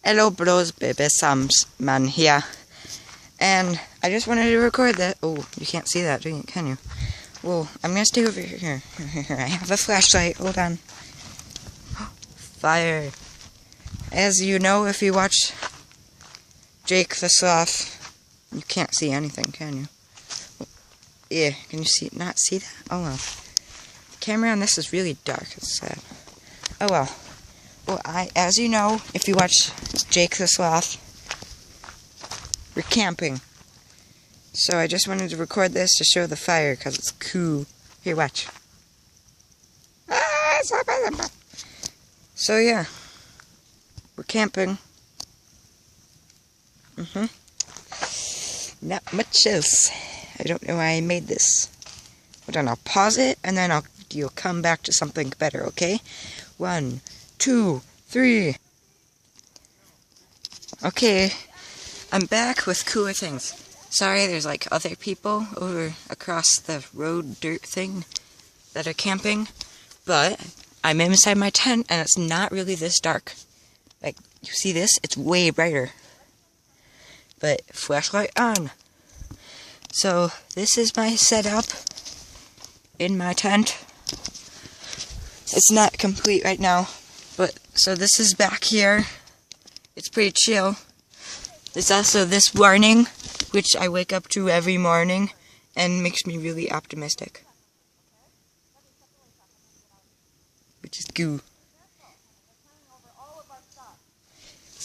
Hello bros, baby, Sam's man here. And I just wanted to record that. Oh, you can't see that, can you? Well, I'm gonna stay over here. Here, I have a flashlight. Hold on. Fire. As you know, if you watch Jake the Sloth, you can't see anything, can you? Yeah, can you not see that? Oh well. The camera on this is really dark. It's sad. Oh well. Well, as you know, if you watch Jake the Sloth, we're camping. So I just wanted to record this to show the fire, because it's cool. Here, watch. So yeah, we're camping. Not much else. I don't know why I made this. Hold on, I'll pause it, and then you'll come back to something better, okay? 1, 2, 3. Okay, I'm back with cooler things. Sorry, there's like other people over across the road dirt thing that are camping, but I'm inside my tent and it's not really this dark. Like, you see this? It's way brighter. But flashlight on. So this is my setup in my tent. It's not complete right now, but so this is back here. It's pretty chill. There's also this warning, which I wake up to every morning and makes me really optimistic. Which is goo.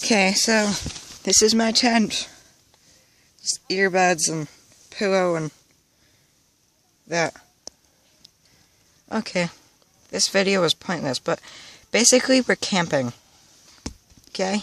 Okay, so this is my tent. Just earbuds and pillow and that. Okay, this video was pointless, but basically we're camping. Okay?